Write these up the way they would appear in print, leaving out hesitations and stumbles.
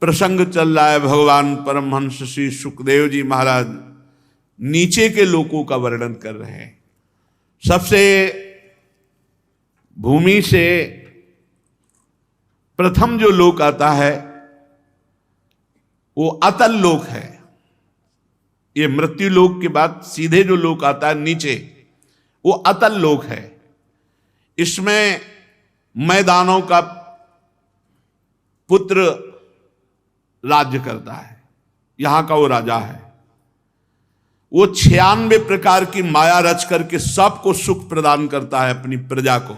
प्रसंग चल रहा है। भगवान परमहंस श्री सुखदेव जी महाराज नीचे के लोकों का वर्णन कर रहे हैं। सबसे भूमि से प्रथम जो लोक आता है वो अतल लोक है। ये मृत्यु लोक के बाद सीधे जो लोक आता है नीचे, वो अतल लोक है। इसमें मैदानों का पुत्र राज्य करता है, यहां का वो राजा है। वो 96 प्रकार की माया रच करके सबको सुख प्रदान करता है अपनी प्रजा को।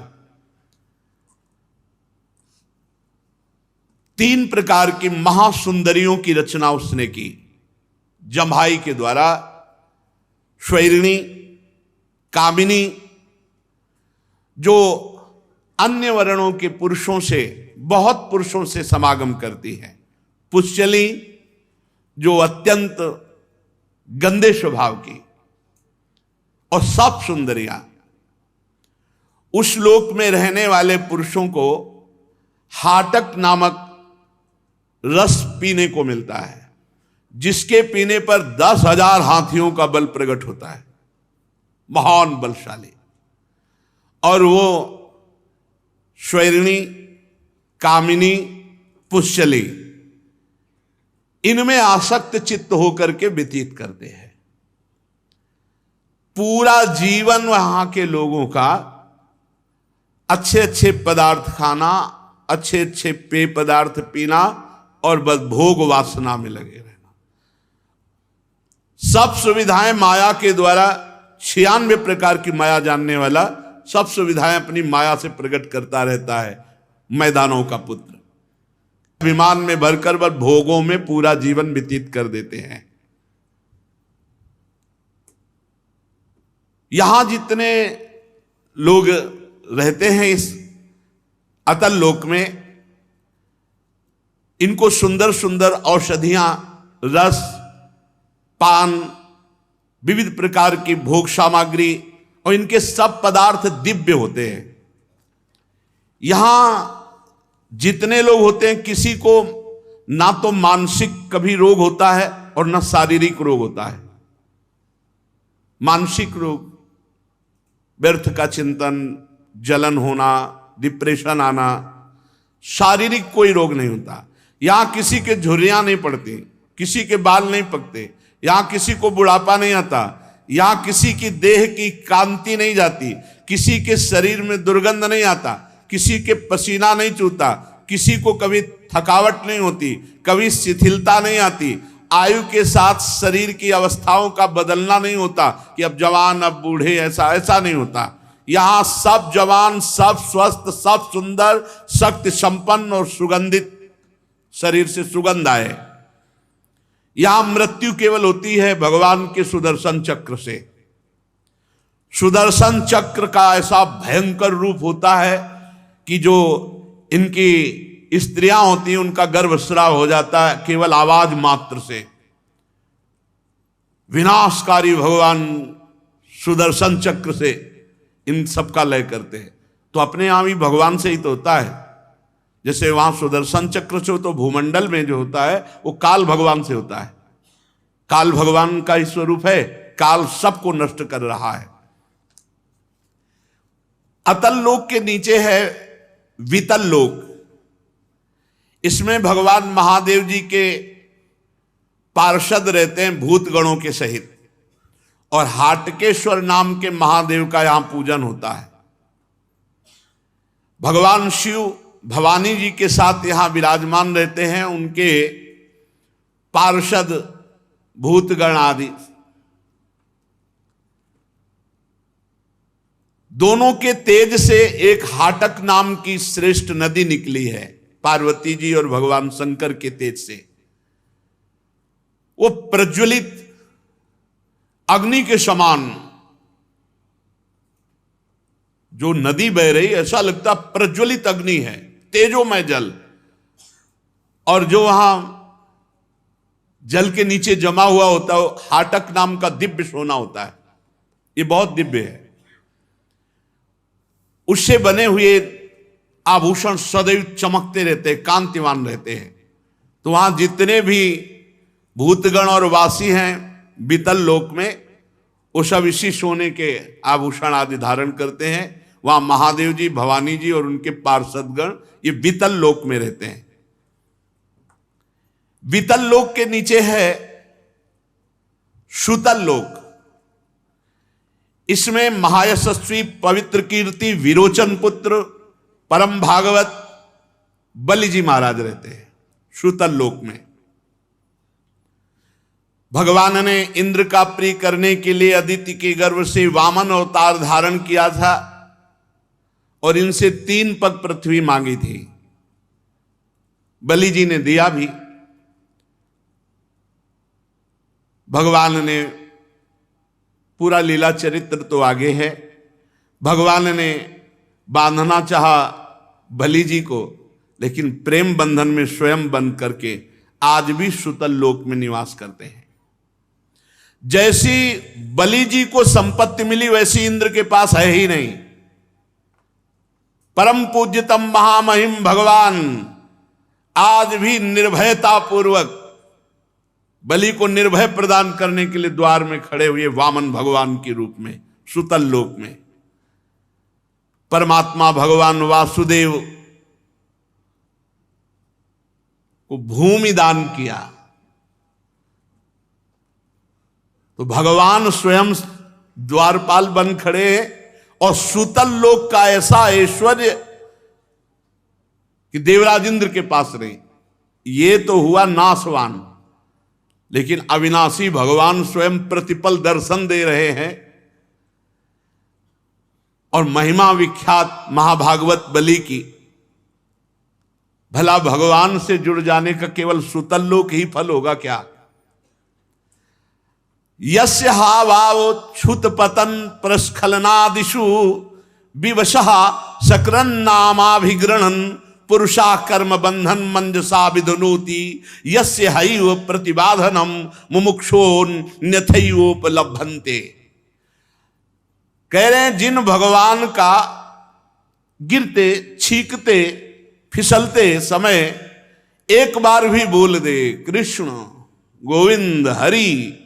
3 प्रकार की महासुंदरियों की रचना उसने की जम्हाई के द्वारा, स्वैरिणी, कामिनी, जो अन्य वर्णों के पुरुषों से, बहुत पुरुषों से समागम करती है, पुष्चली जो अत्यंत गंदे स्वभाव की, और सब सुंदरियां। उस लोक में रहने वाले पुरुषों को हाटक नामक रस पीने को मिलता है, जिसके पीने पर 10,000 हाथियों का बल प्रकट होता है, महान बलशाली। और वो स्वैरिणी, कामिनी, पुष्चली, इनमें आसक्त चित्त होकर के व्यतीत करते हैं। पूरा जीवन वहां के लोगों का अच्छे अच्छे पदार्थ खाना, अच्छे अच्छे पेय पदार्थ पीना और बस भोग वासना में लगे रहना। सब सुविधाएं माया के द्वारा, 96 प्रकार की माया जानने वाला सब सुविधाएं अपनी माया से प्रकट करता रहता है मैदानों का पुत्र। विमान में भरकर बस भोगों में पूरा जीवन व्यतीत कर देते हैं। यहां जितने लोग रहते हैं इस अतल लोक में, इनको सुंदर सुंदर औषधियां, रस, पान, विविध प्रकार की भोग सामग्री, और इनके सब पदार्थ दिव्य होते हैं। यहां जितने लोग होते हैं, किसी को ना तो मानसिक कभी रोग होता है और ना शारीरिक रोग होता है। मानसिक रोग, व्यर्थ का चिंतन, जलन होना, डिप्रेशन आना, शारीरिक कोई रोग नहीं होता। यहां किसी के झुर्रियां नहीं पड़ती, किसी के बाल नहीं पकते, यहां किसी को बुढ़ापा नहीं आता, यहां किसी की देह की कांति नहीं जाती, किसी के शरीर में दुर्गंध नहीं आता, किसी के पसीना नहीं चूता, किसी को कभी थकावट नहीं होती, कभी शिथिलता नहीं आती। आयु के साथ शरीर की अवस्थाओं का बदलना नहीं होता कि अब जवान अब बूढ़े, ऐसा नहीं होता। यहां सब जवान, सब स्वस्थ, सब सुंदर, शक्ति संपन्न और सुगंधित, शरीर से सुगंध आए। यहां मृत्यु केवल होती है भगवान के सुदर्शन चक्र से। सुदर्शन चक्र का ऐसा भयंकर रूप होता है कि जो इनकी स्त्रियां होती हैं उनका गर्भस्राव हो जाता है केवल आवाज मात्र से। विनाशकारी भगवान सुदर्शन चक्र से इन सब का लय करते हैं। तो अपने यहां भी भगवान से ही तो होता है। जैसे वहां सुदर्शन चक्र से हो तो भूमंडल में जो होता है वो काल भगवान से होता है। काल भगवान का ही स्वरूप है, काल सबको नष्ट कर रहा है। अतल लोक के नीचे है वितल लोक। इसमें भगवान महादेव जी के पार्षद रहते हैं भूत गणों के सहित, और हाटकेश्वर नाम के महादेव का यहां पूजन होता है। भगवान शिव भवानी जी के साथ यहां विराजमान रहते हैं, उनके पार्षद भूतगण आदि। दोनों के तेज से एक हाटक नाम की श्रेष्ठ नदी निकली है, पार्वती जी और भगवान शंकर के तेज से। वो प्रज्वलित अग्नि के समान जो नदी बह रही, ऐसा लगता प्रज्वलित अग्नि है, तेजोमय जल। और जो वहां जल के नीचे जमा हुआ होता है हाटक नाम का दिव्य सोना होता है। ये बहुत दिव्य है। उससे बने हुए आभूषण सदैव चमकते रहते हैं, कांतिवान रहते हैं। तो वहां जितने भी भूतगण और वासी हैं बीतल लोक में, वो सब इसी सोने के आभूषण आदि धारण करते हैं। वहां महादेव जी, भवानी जी और उनके पार्षदगण ये बीतल लोक में रहते हैं। बीतल लोक के नीचे है सुतल लोक। इसमें महायशस्वी पवित्र कीर्ति विरोचन पुत्र परम भागवत बलि जी महाराज रहते हैं सुतल लोक में। भगवान ने इंद्र का प्रिय करने के लिए अदिति के गर्भ से वामन अवतार धारण किया था और इनसे 3 पग पृथ्वी मांगी थी। बलि जी ने दिया भी। भगवान ने पूरा लीला चरित्र तो आगे है। भगवान ने बांधना चाहा बलि जी को, लेकिन प्रेम बंधन में स्वयं बंध करके आज भी सुतल लोक में निवास करते हैं। जैसी बलि जी को संपत्ति मिली वैसी इंद्र के पास है ही नहीं। परम पूज्यतम महामहिम भगवान आज भी निर्भयता पूर्वक बलि को निर्भय प्रदान करने के लिए द्वार में खड़े हुए वामन भगवान के रूप में सुतल लोक में। परमात्मा भगवान वासुदेव को भूमि दान किया तो भगवान स्वयं द्वारपाल बन खड़े और सुतल लोक का ऐसा ऐश्वर्य कि देवराज इंद्र के पास नहीं। ये तो हुआ नाशवान, लेकिन अविनाशी भगवान स्वयं प्रतिपल दर्शन दे रहे हैं। और महिमा विख्यात महाभागवत बलि की, भला भगवान से जुड़ जाने का केवल सुतल लोक ही फल होगा क्या? यस्य हावाव छुत पतन प्रस्खलनादिषु विवशः सकरन नामाभिग्रहण पुरुषा कर्म बंधन मंजसा विधुनोति यस्य हैव प्रतिबाधनम मुमुक्षोन्यथैवोपलभन्ते। कह रहे हैं जिन भगवान का गिरते छींकते फिसलते समय एक बार भी बोल दे कृष्ण गोविंद हरि,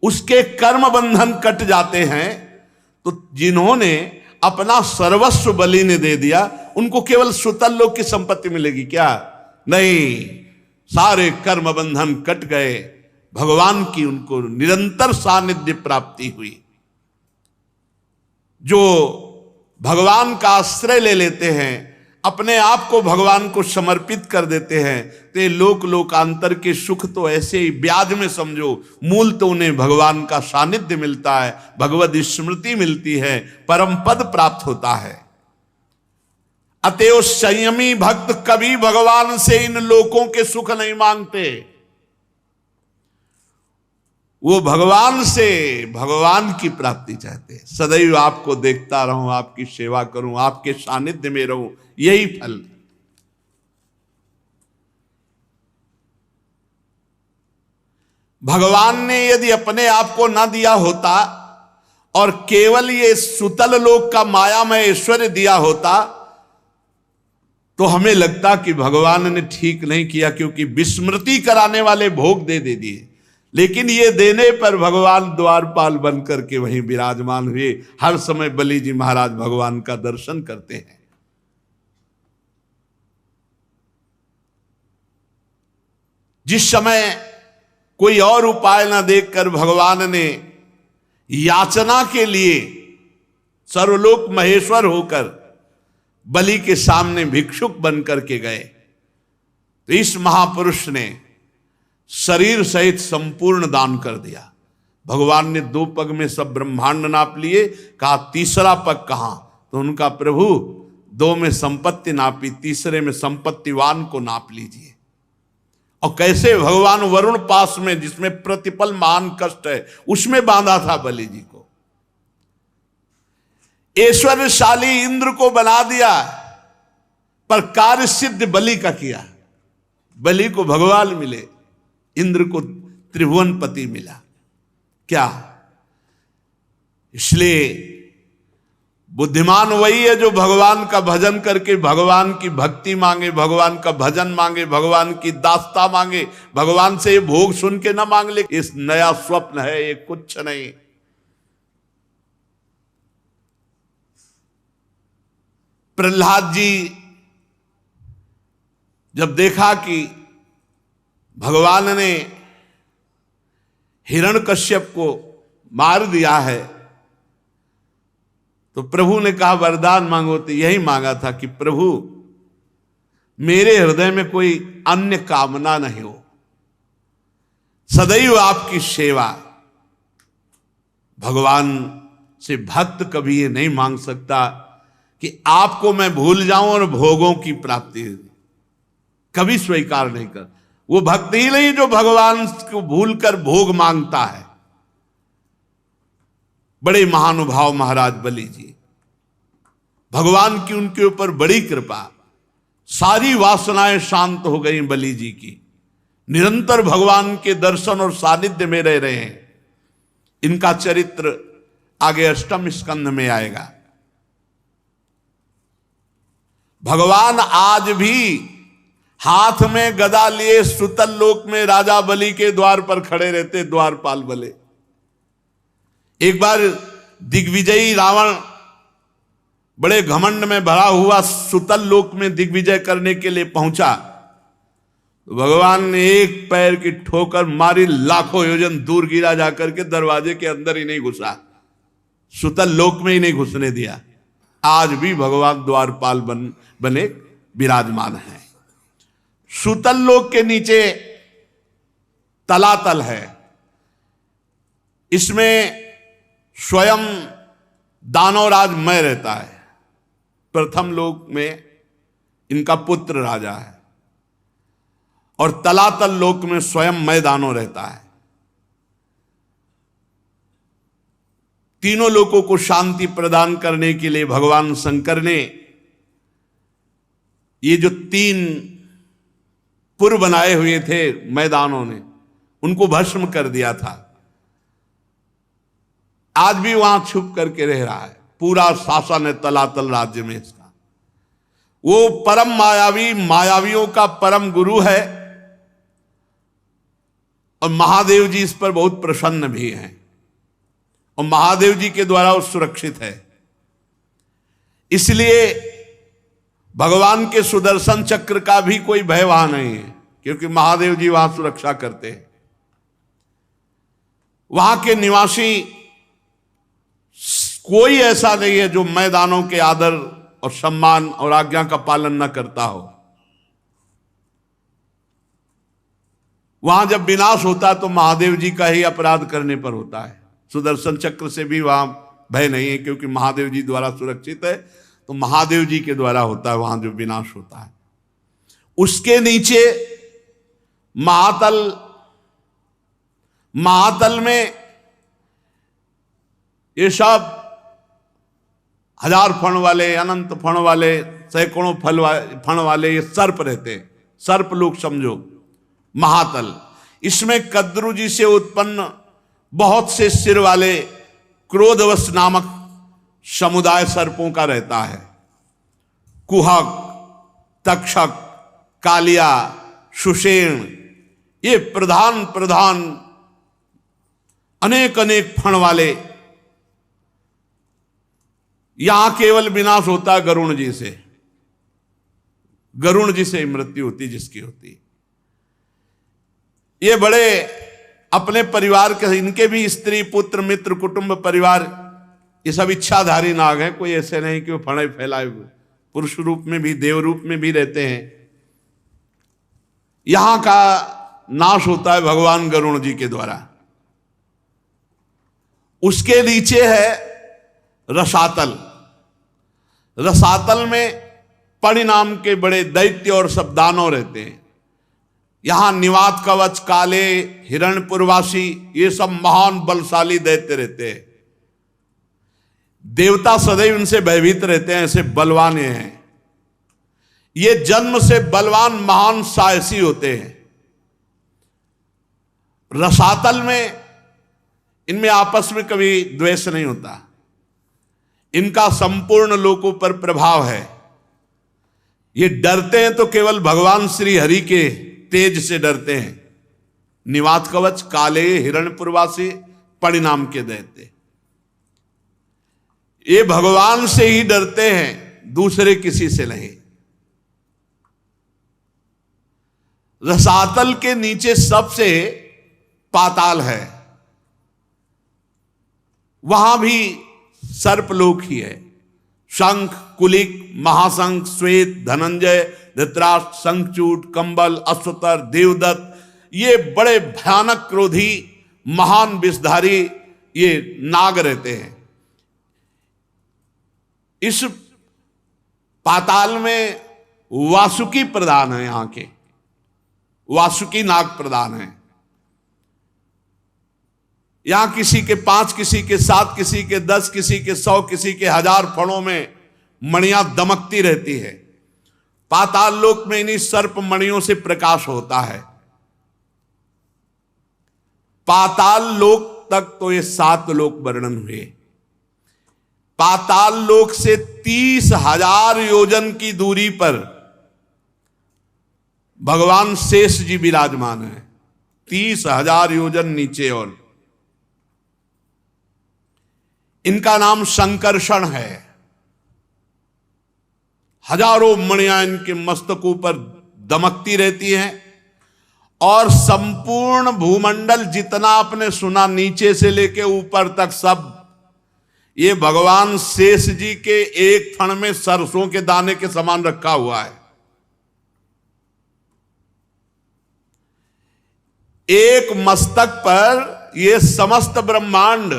उसके कर्म बंधन कट जाते हैं। तो जिन्होंने अपना सर्वस्व बलि ने दे दिया उनको केवल सुतल लोक की संपत्ति मिलेगी क्या? नहीं, सारे कर्म बंधन कट गए, भगवान की उनको निरंतर सानिध्य प्राप्ति हुई। जो भगवान का आश्रय ले लेते हैं, अपने आप को भगवान को समर्पित कर देते हैं, तो लोक लोकांतर के सुख तो ऐसे ही ब्याज में समझो, मूल तो उन्हें भगवान का सानिध्य मिलता है, भगवद स्मृति मिलती है, परम पद प्राप्त होता है। अतएव संयमी भक्त कभी भगवान से इन लोकों के सुख नहीं मांगते। वो भगवान से भगवान की प्राप्ति चाहते हैं। सदैव आपको देखता रहूं, आपकी सेवा करूं, आपके सानिध्य में रहूं, यही फल। भगवान ने यदि अपने आप को न दिया होता और केवल ये सुतल लोक का मायामय ऐश्वर्य दिया होता तो हमें लगता कि भगवान ने ठीक नहीं किया, क्योंकि विस्मृति कराने वाले भोग दे दिए। लेकिन ये देने पर भगवान द्वारपाल बन करके वहीं विराजमान हुए। हर समय बलि जी महाराज भगवान का दर्शन करते हैं। जिस समय कोई और उपाय न देखकर भगवान ने याचना के लिए सर्वलोक महेश्वर होकर बलि के सामने भिक्षुक बन करके गए, तो इस महापुरुष ने शरीर सहित संपूर्ण दान कर दिया। भगवान ने 2 पग में सब ब्रह्मांड नाप लिए, कहा तीसरा पग कहां? तो उनका प्रभु 2 में संपत्ति नापी, तीसरे में संपत्तिवान को नाप लीजिए। और कैसे भगवान वरुण पास में, जिसमें प्रतिपल महान कष्ट है, उसमें बांधा था बलि जी को। ऐश्वर्यशाली इंद्र को बना दिया, पर कार्य सिद्ध बलि का किया। बलि को भगवान मिले, इंद्र को त्रिभुवनपति मिला। क्या? इसलिए बुद्धिमान वही है जो भगवान का भजन करके भगवान की भक्ति मांगे, भगवान का भजन मांगे, भगवान की दास्ता मांगे, भगवान से ये भोग सुन के ना मांग ले। इस नया स्वप्न है, ये कुछ नहीं। प्रहलाद जी जब देखा कि भगवान ने हिरण्यकश्यप को मार दिया है, तो प्रभु ने कहा वरदान मांगो। तो यही मांगा था कि प्रभु मेरे हृदय में कोई अन्य कामना नहीं हो, सदैव आपकी सेवा। भगवान से भक्त कभी ये नहीं मांग सकता कि आपको मैं भूल जाऊं और भोगों की प्राप्ति कभी स्वीकार नहीं कर। वो भक्त ही नहीं जो भगवान को भूलकर भोग मांगता है। बड़े महानुभाव महाराज बलि जी, भगवान की उनके ऊपर बड़ी कृपा, सारी वासनाएं शांत हो गई बलि जी की, निरंतर भगवान के दर्शन और सानिध्य में रह रहे हैं। इनका चरित्र आगे अष्टम स्कंध में आएगा। भगवान आज भी हाथ में गदा लिए सुतल लोक में राजा बलि के द्वार पर खड़े रहते, द्वारपाल बले। एक बार दिग्विजयी रावण बड़े घमंड में भरा हुआ सुतल लोक में दिग्विजय करने के लिए पहुंचा, तो भगवान ने एक पैर की ठोकर मारी, लाखों योजन दूर गिरा, जाकर के दरवाजे के अंदर ही नहीं घुसा, सुतल लोक में ही नहीं घुसने दिया। आज भी भगवान द्वारपाल बने विराजमान है। सुतल लोक के नीचे तलातल है, इसमें स्वयं दानवराज मय रहता है। प्रथम लोक में इनका पुत्र राजा है और तलातल लोक में स्वयं मय दानव रहता है। तीनों लोगों को शांति प्रदान करने के लिए भगवान शंकर ने ये जो 3 पुर बनाए हुए थे मैदानों ने, उनको भस्म कर दिया था। आज भी वहां छुप करके रह रहा है। पूरा शासन है तलातल राज्य में इसका। वो परम मायावी, मायावियों का परम गुरु है और महादेव जी इस पर बहुत प्रसन्न भी हैं और महादेव जी के द्वारा वो सुरक्षित है। इसलिए भगवान के सुदर्शन चक्र का भी कोई भय वहां नहीं है, क्योंकि महादेव जी वहां सुरक्षा करते हैं। वहां के निवासी कोई ऐसा नहीं है जो मैदानों के आदर और सम्मान और आज्ञा का पालन न करता हो। वहां जब विनाश होता है तो महादेव जी का ही अपराध करने पर होता है। सुदर्शन चक्र से भी वहां भय नहीं है, क्योंकि महादेव जी द्वारा सुरक्षित है, तो महादेव जी के द्वारा होता है वहां जो विनाश होता है। उसके नीचे महातल, महातल में ये सब 1000 फण वाले, अनंत फण वाले, सैकड़ों फण वाले ये सर्प रहते हैं। सर्प लोग समझो महातल। इसमें कद्रु जी से उत्पन्न बहुत से सिर वाले क्रोधवश नामक समुदाय सर्पों का रहता है। कुहक, तक्षक, कालिया, सुषेण, ये प्रधान प्रधान अनेक अनेक फण वाले। यहां केवल विनाश होता है गरुण जी से। गरुण जी से मृत्यु होती जिसकी होती। ये बड़े अपने परिवार के, इनके भी स्त्री पुत्र मित्र कुटुंब परिवार ये सब इच्छाधारी नाग हैं। कोई ऐसे नहीं कि वो फणे फैलाए हुए, पुरुष रूप में भी देव रूप में भी रहते हैं। यहां का नाश होता है भगवान गरुण जी के द्वारा। उसके नीचे है रसातल। रसातल में परिणाम के बड़े दैत्य और सब दानव रहते हैं। यहां निवात कवच, काले, हिरण्यपुरवासी, ये सब महान बलशाली दैत्य रहते हैं। देवता सदैव इनसे भयभीत रहते हैं, ऐसे बलवान हैं। ये जन्म से बलवान महान साहसी होते हैं। रसातल में इनमें आपस में कभी द्वेष नहीं होता। इनका संपूर्ण लोकों पर प्रभाव है। ये डरते हैं तो केवल भगवान श्री हरि के तेज से डरते हैं। निवात कवच, काले, हिरण्यपुरवासी, परिणाम के दैत्य, ये भगवान से ही डरते हैं, दूसरे किसी से नहीं। रसातल के नीचे सबसे पाताल है, वहां भी सर्पलोक ही है। शंख, कुलिक, महाशंख, श्वेत, धनंजय, धृतराष्ट्र, शंखचूड, कंबल, अश्वतर, देवदत्त, ये बड़े भयानक क्रोधी महान विषधारी ये नाग रहते हैं। इस पाताल में वासुकी प्रधान है, यहां के वासुकी नाग प्रधान है। यहां किसी के 5, किसी के 7, किसी के 10, किसी के 100, किसी के 1000 फणों में मणियां दमकती रहती है। पाताल लोक में इन्हीं सर्प मणियों से प्रकाश होता है। पाताल लोक तक तो ये 7 लोक वर्णन हुए। पाताल लोक से 30,000 योजन की दूरी पर भगवान शेष जी विराजमान है। 30,000 योजन नीचे। और इनका नाम संकर्षण है। हजारों मणियां इनके मस्तकों पर दमकती रहती हैं और संपूर्ण भूमंडल जितना आपने सुना नीचे से लेके ऊपर तक सब ये भगवान शेष जी के एक फण में सरसों के दाने के समान रखा हुआ है। एक मस्तक पर ये समस्त ब्रह्मांड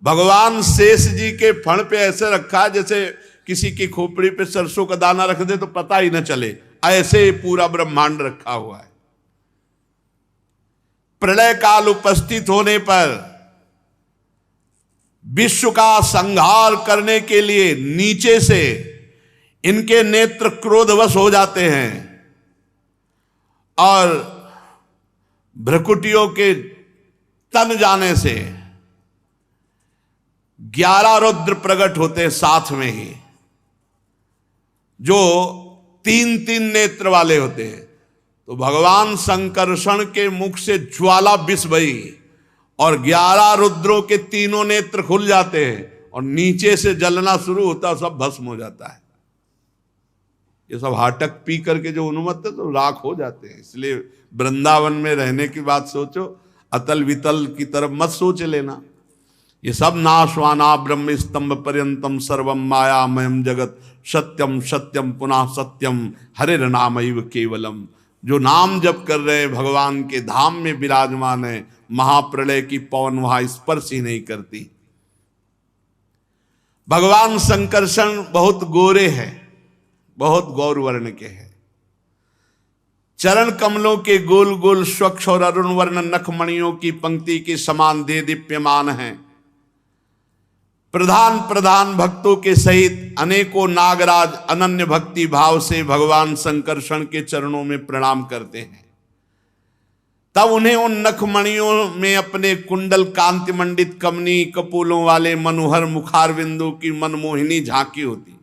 भगवान शेष जी के फण पे ऐसे रखा है जैसे किसी की खोपड़ी पे सरसों का दाना रख दे तो पता ही न चले, ऐसे पूरा ब्रह्मांड रखा हुआ है। प्रलय काल उपस्थित होने पर विश्व का संहार करने के लिए नीचे से इनके नेत्र क्रोधवश हो जाते हैं और भ्रकुटियों के तन जाने से 11 रुद्र प्रकट होते हैं साथ में ही, जो 3-3 नेत्र वाले होते हैं। तो भगवान संकर्षण के मुख से ज्वाला विष भई और 11 रुद्रों के तीनों नेत्र खुल जाते हैं और नीचे से जलना शुरू होता है, सब भस्म हो जाता है। ये सब हाटक पी करके जो उन्मत्त है तो राख हो जाते हैं। इसलिए वृंदावन में रहने की बात सोचो, अतल वितल की तरफ मत सोच लेना। ये सब नाशवाना ब्रह्म स्तंभ पर्यंतम सर्वम मायामयम जगत सत्यम सत्यम पुनः सत्यम हरिर नामैव केवलम। जो नाम जप कर रहे भगवान के धाम में विराजमान है, महाप्रलय की पवन वहां स्पर्श ही नहीं करती। भगवान संकर्षण बहुत गोरे हैं, बहुत गौर वर्ण के हैं। चरण कमलों के गोल गोल स्वच्छ और अरुण वर्ण नखमणियों की पंक्ति के समान दे दीप्यमान हैं। प्रधान प्रधान भक्तों के सहित अनेकों नागराज अनन्य भक्ति भाव से भगवान संकर्षण के चरणों में प्रणाम करते हैं। तब उन्हें उन नखमणियों में अपने कुंडल कांति मंडित कमनी कपोलों वाले मनोहर मुखारविंदों की मनमोहिनी झांकी होती,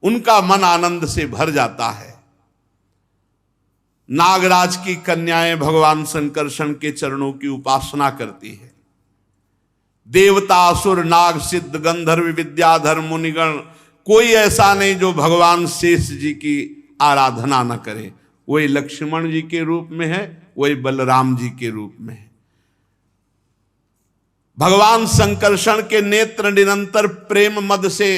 उनका मन आनंद से भर जाता है। नागराज की कन्याएं भगवान संकर्षण के चरणों की उपासना करती है। देवता, असुर, नाग, सिद्ध, गंधर्व, विद्याधर, मुनिगण, कोई ऐसा नहीं जो भगवान शेष जी की आराधना न करे। वही लक्ष्मण जी के रूप में है, वही बलराम जी के रूप में है। भगवान संकर्षण के नेत्र निरंतर प्रेम मद से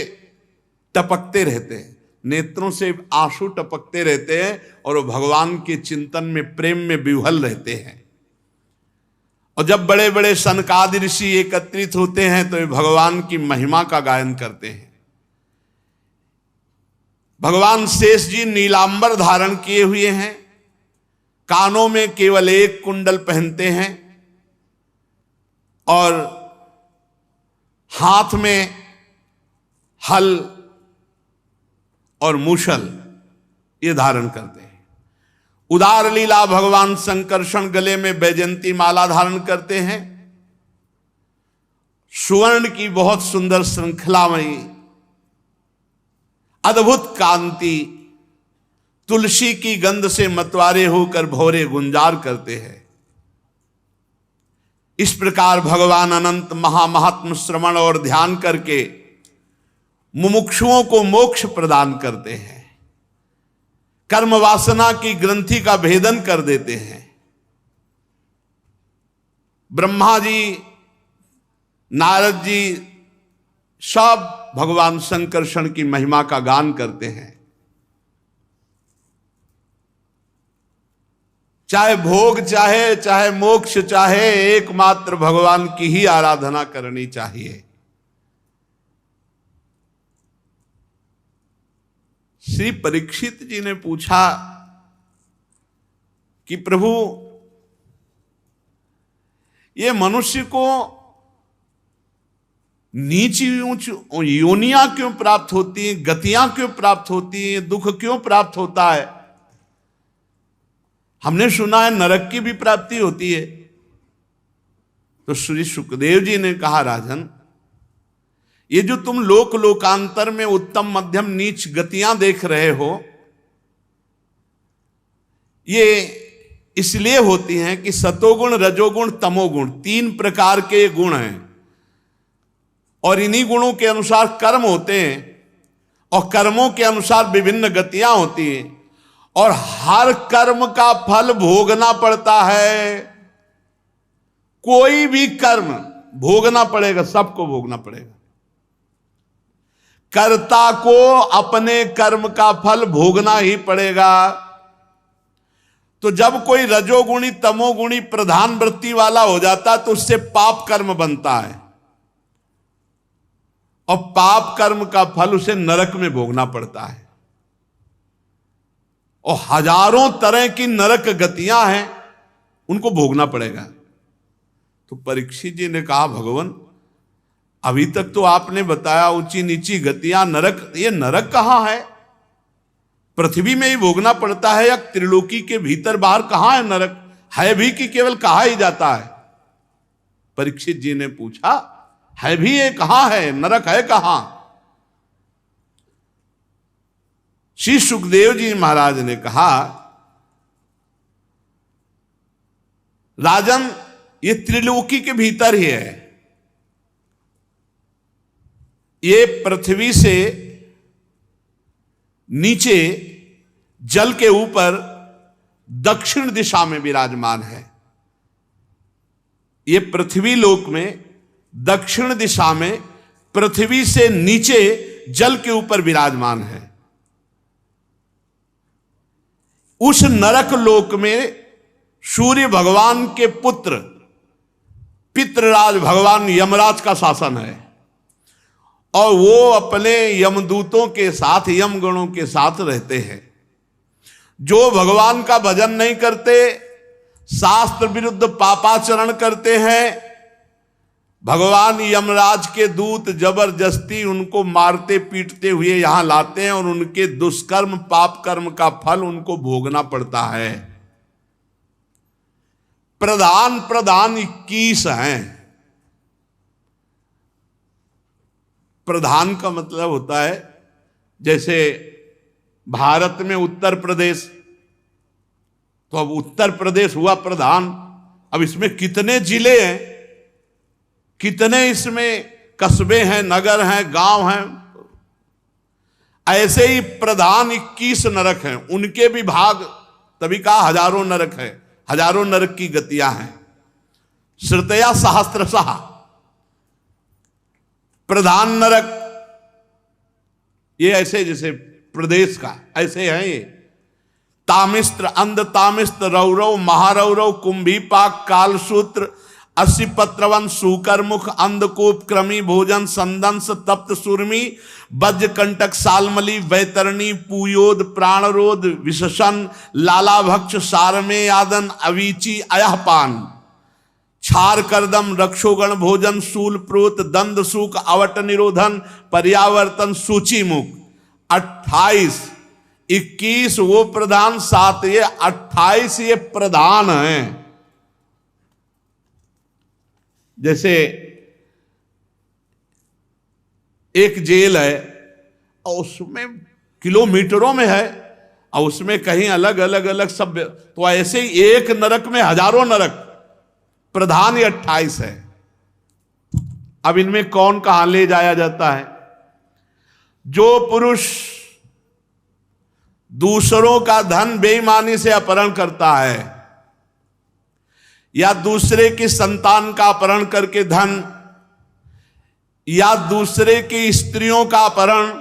टपकते रहते हैं, नेत्रों से आंसू टपकते रहते हैं और वो भगवान के चिंतन में प्रेम में विह्वल रहते हैं। और जब बड़े बड़े सनकादि ऋषि एकत्रित होते हैं तो वे भगवान की महिमा का गायन करते हैं। भगवान शेष जी नीलांबर धारण किए हुए हैं, कानों में केवल एक कुंडल पहनते हैं और हाथ में हल और मूषल ये धारण करते हैं। उदार लीला भगवान संकर्षण गले में बैजंती माला धारण करते हैं। सुवर्ण की बहुत सुंदर श्रृंखलामयी अद्भुत कांति, तुलसी की गंध से मतवारे होकर भौरे गुंजार करते हैं। इस प्रकार भगवान अनंत महामहात्म श्रवण और ध्यान करके मुमुक्षुओं को मोक्ष प्रदान करते हैं, कर्म वासना की ग्रंथि का भेदन कर देते हैं। ब्रह्मा जी, नारद जी सब भगवान संकर्षण की महिमा का गान करते हैं। चाहे भोग चाहे मोक्ष चाहे, एकमात्र भगवान की ही आराधना करनी चाहिए। श्री परीक्षित जी ने पूछा कि प्रभु, ये मनुष्य को नीची ऊंच योनियां क्यों प्राप्त होती हैं, गतियां क्यों प्राप्त होती हैं, दुख क्यों प्राप्त होता है? हमने सुना है नरक की भी प्राप्ति होती है। तो श्री सुखदेव जी ने कहा, राजन, ये जो तुम लोक लोकांतर में उत्तम मध्यम नीच गतियां देख रहे हो, ये इसलिए होती हैं कि सतोगुण, रजोगुण, तमोगुण 3 प्रकार के गुण हैं, और इन्हीं गुणों के अनुसार कर्म होते हैं, और कर्मों के अनुसार विभिन्न गतियां होती हैं, और हर कर्म का फल भोगना पड़ता है। कोई भी कर्म भोगना पड़ेगा, सबको भोगना पड़ेगा। कर्ता को अपने कर्म का फल भोगना ही पड़ेगा। तो जब कोई रजोगुणी तमोगुणी प्रधान वृत्ति वाला हो जाता तो उससे पाप कर्म बनता है, और पाप कर्म का फल उसे नरक में भोगना पड़ता है। और हजारों तरह की नरक गतियां हैं, उनको भोगना पड़ेगा। तो परीक्षित जी ने कहा, भगवान, अभी तक तो आपने बताया ऊंची नीची गतियां, नरक, ये नरक कहां है? पृथ्वी में ही भोगना पड़ता है, या त्रिलोकी के भीतर बाहर कहां है नरक? है भी कि केवल कहा ही जाता है? परीक्षित जी ने पूछा, है भी ये कहां है, नरक है कहां? श्री सुखदेव जी महाराज ने कहा, राजन, ये त्रिलोकी के भीतर ही है। ये पृथ्वी से नीचे जल के ऊपर दक्षिण दिशा में विराजमान है। ये पृथ्वी लोक में दक्षिण दिशा में पृथ्वी से नीचे जल के ऊपर विराजमान है। उस नरक लोक में सूर्य भगवान के पुत्र पितृराज भगवान यमराज का शासन है, और वो अपने यमदूतों के साथ, यमगणों के साथ रहते हैं। जो भगवान का भजन नहीं करते, शास्त्र विरुद्ध पापाचरण करते हैं, भगवान यमराज के दूत जबरदस्ती उनको मारते पीटते हुए यहां लाते हैं, और उनके दुष्कर्म पाप कर्म का फल उनको भोगना पड़ता है। प्रधान 21 हैं। प्रधान का मतलब होता है, जैसे भारत में उत्तर प्रदेश, तो अब उत्तर प्रदेश हुआ प्रधान। अब इसमें कितने जिले हैं, कितने इसमें कस्बे हैं, नगर हैं, गांव हैं, ऐसे ही प्रधान 21 नरक हैं। उनके भी भाग, तभी कहा हजारों नरक है, हजारों नरक की गतियां हैं। श्रुतया सहस्त्रशः प्रधान नरक, ये ऐसे जैसे प्रदेश का ऐसे है। ये तामिस्त्र, अंध तामिस्त्र, रौरव, महारौरव, कुंभीपाक, कालसूत्र, 80 पत्रवन, सूकरमुख, अंधकूप, क्रमी, भोजन, संदंस, तप्त सुरमी, वज्र कंटक, सालमली, वैतरणी, पूयोद, प्राणरोध, विशसन, लालाभक्ष, सारमे यादन, अवीची, अयहपान, क्षार करदम, रक्षोगण भोजन, शूल प्रोत, दंद सूक, अवट निरोधन, पर्यावर्तन, सूचीमुख। 28, 21 वो प्रधान, 7 ये, 28 ये प्रधान हैं। जैसे एक जेल है और उसमें किलोमीटरों में है और उसमें कहीं अलग अलग अलग सब, तो ऐसे ही एक नरक में हजारों नरक, प्रधान ही 28 है। अब इनमें कौन कहां ले जाया जाता है? जो पुरुष दूसरों का धन बेईमानी से अपहरण करता है या दूसरे की संतान का अपहरण करके धन, या दूसरे की स्त्रियों का अपहरण,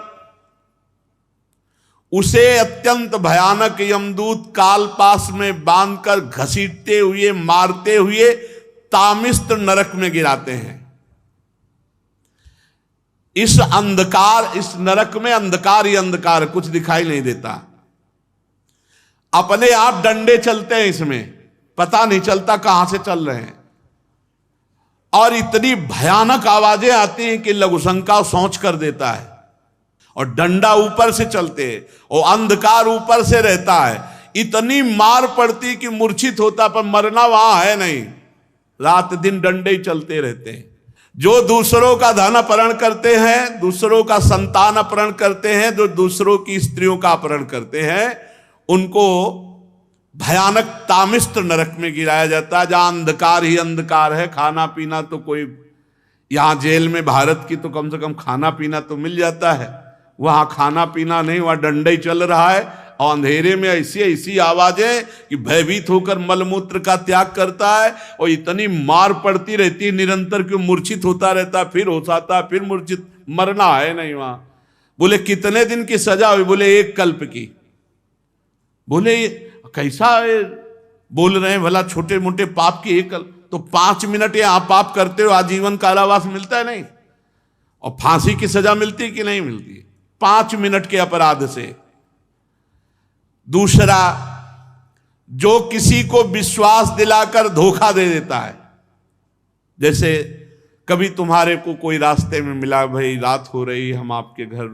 उसे अत्यंत भयानक यमदूत काल पास में बांधकर घसीटते हुए मारते हुए तामिस्त नरक में गिराते हैं। इस अंधकार, इस नरक में अंधकार ही अंधकार, कुछ दिखाई नहीं देता। अपने आप डंडे चलते हैं, इसमें पता नहीं चलता कहां से चल रहे हैं, और इतनी भयानक आवाजें आती हैं कि लघुशंका सोच कर देता है। और डंडा ऊपर से चलते हैं और अंधकार ऊपर से रहता है, इतनी मार पड़ती कि मूर्छित होता, पर मरना वहां है नहीं। रात दिन डंडे ही चलते रहते हैं। जो दूसरों का धन अपहरण करते हैं, दूसरों का संतान अपहरण करते हैं, जो दूसरों की स्त्रियों का अपहरण करते हैं, उनको भयानक तामिस्त नरक में गिराया जाता है, जहां अंधकार ही अंधकार है। खाना पीना तो कोई, यहां जेल में भारत की तो कम से कम खाना पीना तो मिल जाता है, वहां खाना पीना नहीं, वहां डंडा ही चल रहा है। और अंधेरे में ऐसी ऐसी आवाजें कि भयभीत होकर मलमूत्र का त्याग करता है, और इतनी मार पड़ती रहती है निरंतर कि मूर्छित होता रहता, फिर होता, फिर मूर्छित, मरना है नहीं वहां। बोले कितने दिन की सजा हुई? बोले 1 कल्प की। बोले कैसा है? बोल रहे हैं भला छोटे मोटे पाप की 1 कल्प, तो 5 मिनट यहां पाप करते हो आजीवन कारावास मिलता है नहीं, और फांसी की सजा मिलती कि नहीं मिलती? 5 मिनट के अपराध से। दूसरा, जो किसी को विश्वास दिलाकर धोखा दे देता है, जैसे कभी तुम्हारे को कोई रास्ते में मिला, भाई रात हो रही, हम आपके घर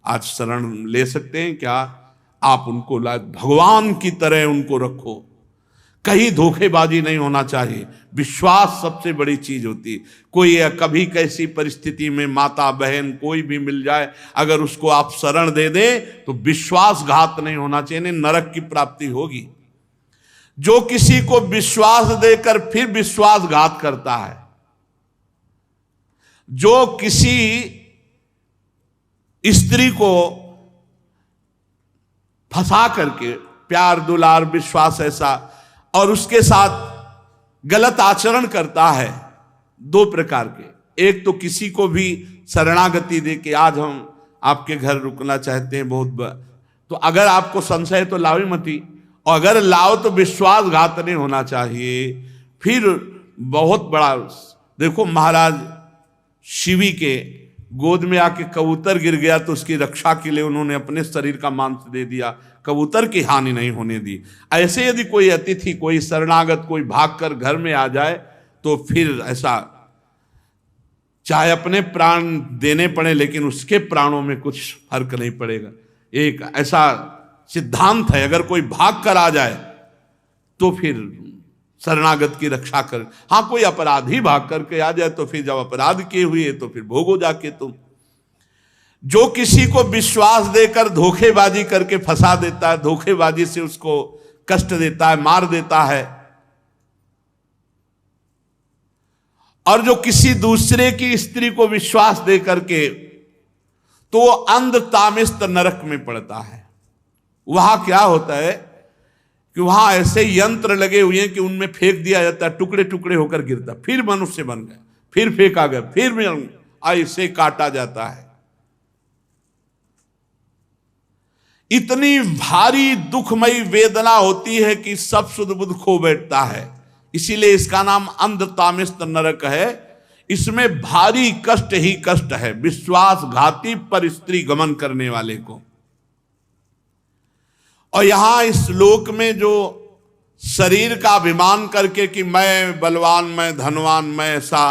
आज शरण ले सकते हैं क्या? आप उनको भगवान की तरह उनको रखो, कहीं धोखेबाजी नहीं होना चाहिए। विश्वास सबसे बड़ी चीज होती। कोई कभी कैसी परिस्थिति में माता बहन कोई भी मिल जाए, अगर उसको आप शरण दे दें तो विश्वासघात नहीं होना चाहिए, नरक की प्राप्ति होगी। जो किसी को विश्वास देकर फिर विश्वासघात करता है, जो किसी स्त्री को फंसा करके प्यार दुलार विश्वास ऐसा, और उसके साथ गलत आचरण करता है, 2 प्रकार के। एक तो किसी को भी शरणागति दे के आज हम आपके घर रुकना चाहते हैं, तो अगर आपको संशय है तो लाओ ही मती, और अगर लाओ तो विश्वासघात नहीं होना चाहिए। फिर बहुत बड़ा, देखो महाराज शिवी के गोद में आके कबूतर गिर गया तो उसकी रक्षा के लिए उन्होंने अपने शरीर का मांस दे दिया, कबूतर की हानि नहीं होने दी। ऐसे यदि कोई अतिथि, कोई शरणागत, कोई भागकर घर में आ जाए तो फिर ऐसा, चाहे अपने प्राण देने पड़े लेकिन उसके प्राणों में कुछ फर्क नहीं पड़ेगा। एक ऐसा सिद्धांत है, अगर कोई भाग कर आ जाए तो फिर शरणागत की रक्षा कर। हाँ, कोई अपराधी भाग करके आ जाए तो फिर जब अपराध किए हुए तो फिर भोगो जाके तुम। जो किसी को विश्वास देकर धोखेबाजी करके फंसा देता है, धोखेबाजी से उसको कष्ट देता है, मार देता है, और जो किसी दूसरे की स्त्री को विश्वास दे करके, तो वो अंध तामिस्त नरक में पड़ता है। वहां क्या होता है कि वहां ऐसे यंत्र लगे हुए हैं कि उनमें फेंक दिया जाता है, टुकड़े टुकड़े होकर गिरता, फिर मनुष्य बन गया, फिर फेंका गया, फिर ऐसे काटा जाता है। इतनी भारी दुखमयी वेदना होती है कि सब सुध बुध खो बैठता है। इसीलिए इसका नाम अंध तामिस्त नरक है। इसमें भारी कष्ट ही कष्ट है विश्वासघाती पर स्त्री गमन करने वाले को। और यहां इस लोक में जो शरीर का अभिमान करके कि मैं बलवान, मैं धनवान, मैं ऐसा,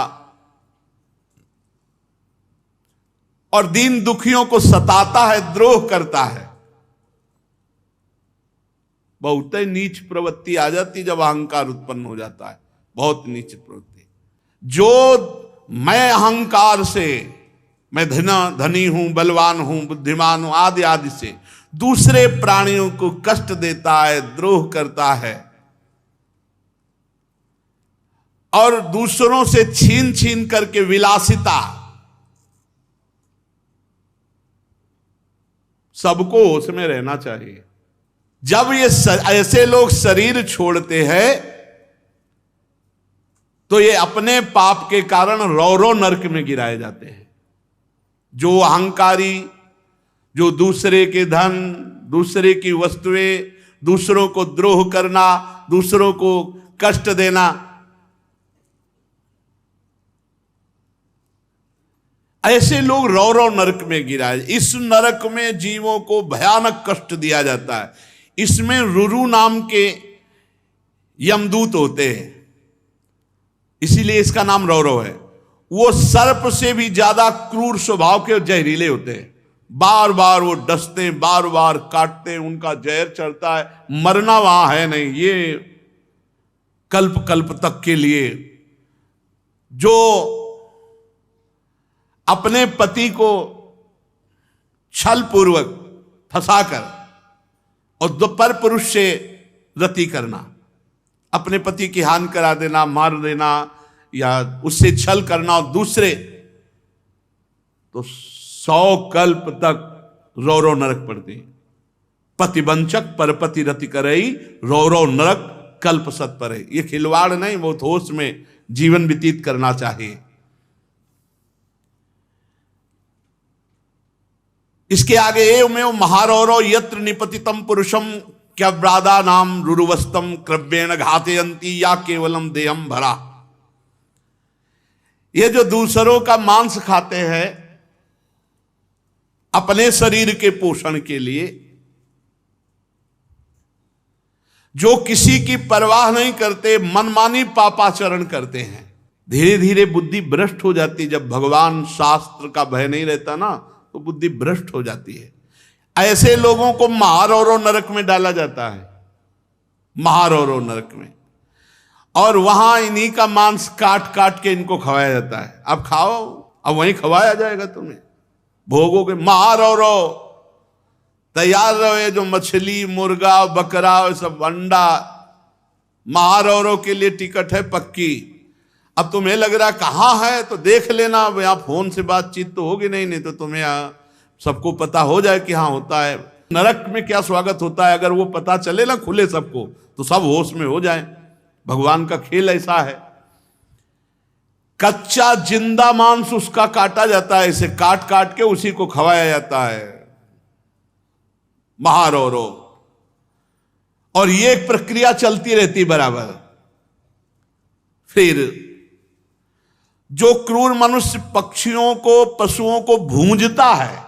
और दीन दुखियों को सताता है, द्रोह करता है, बहुत ही नीच प्रवृत्ति आ जाती जब अहंकार उत्पन्न हो जाता है, बहुत नीच प्रवृत्ति। जो मैं अहंकार से, मैं धनी हूं, बलवान हूं, बुद्धिमान हूं आदि आदि से दूसरे प्राणियों को कष्ट देता है, द्रोह करता है और दूसरों से छीन छीन करके विलासिता, सबको उसमें रहना चाहिए। जब ये ऐसे लोग शरीर छोड़ते हैं तो ये अपने पाप के कारण रौरव नरक में गिराए जाते हैं। जो अहंकारी, जो दूसरे के धन, दूसरे की वस्तुएं, दूसरों को द्रोह करना, दूसरों को कष्ट देना, ऐसे लोग रौरव नरक में गिराए। इस नरक में जीवों को भयानक कष्ट दिया जाता है। इसमें रुरु नाम के यमदूत होते हैं, इसीलिए इसका नाम रौरव है। वो सर्प से भी ज्यादा क्रूर स्वभाव के जहरीले होते हैं। बार बार वो डसते, बार बार काटते, उनका जहर चढ़ता है। मरना वहां है नहीं, ये कल्प कल्प तक के लिए। जो अपने पति को छल पूर्वक फंसाकर और पर पुरुष से रति करना, अपने पति की हानि करा देना, मार देना या उससे छल करना और दूसरे, तो 100 कल्प तक रौरव नरक पड़ती। पतिवंचक परपति रति करई, रौरव नरक कल्प सत परे। ये खिलवाड़ नहीं, बहुत होश में जीवन व्यतीत करना चाहिए। इसके आगे एवमेव महारौरव यत्र निपतितम पुरुषम क्या ब्रादा नाम रुरुवस्तम क्रव्येण घातयंती या केवलम देहम भरा। ये जो दूसरों का मांस खाते हैं अपने शरीर के पोषण के लिए, जो किसी की परवाह नहीं करते, मनमानी पापाचरण करते हैं, धीरे धीरे बुद्धि भ्रष्ट हो जाती। जब भगवान शास्त्र का भय नहीं रहता ना, तो बुद्धि भ्रष्ट हो जाती है। ऐसे लोगों को महारौरव नरक में डाला जाता है, महारौरव नरक में, और वहां इन्हीं का मांस काट काट के इनको खवाया जाता है। अब खाओ, अब वहीं खवाया जाएगा तुम्हें, भोगोगे। महारौरव तैयार रहे, जो मछली, मुर्गा, बकरा, सब अंडा, महारौरव के लिए टिकट है पक्की। अब तुम्हें लग रहा कहां है तो देख लेना, अब यहां फोन से बातचीत तो होगी नहीं तो तुम्हें सबको पता हो जाए कि हाँ होता है। नरक में क्या स्वागत होता है, अगर वो पता चले ना खुले सबको, तो सब होश में हो जाए। भगवान का खेल ऐसा है। कच्चा जिंदा मांस उसका काटा जाता है, इसे काट काट के उसी को खवाया जाता है, महारौरव। और ये एक प्रक्रिया चलती रहती बराबर। फिर जो क्रूर मनुष्य पक्षियों को, पशुओं को भूंजता है,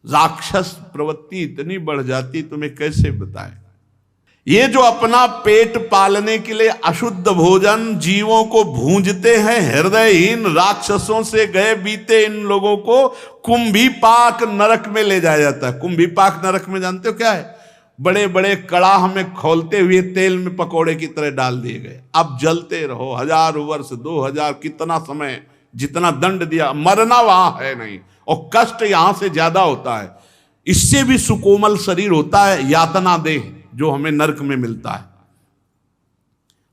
राक्षस प्रवृत्ति इतनी बढ़ जाती, तुम्हें कैसे बताएं। ये जो अपना पेट पालने के लिए अशुद्ध भोजन जीवों को भूंजते हैं, हृदयहीन राक्षसों से गए बीते इन लोगों को कुंभीपाक नरक में ले जाया जाता है। कुंभीपाक नरक में जानते हो क्या है? बड़े बड़े कड़ाह में खौलते हुए तेल में पकोड़े की तरह डाल दिए गए। अब जलते रहो 1000 वर्ष, 2000, कितना समय, जितना दंड दिया, मरना वहां है नहीं। और कष्ट यहां से ज्यादा होता है। इससे भी सुकोमल शरीर होता है यातना देह, जो हमें नरक में मिलता है।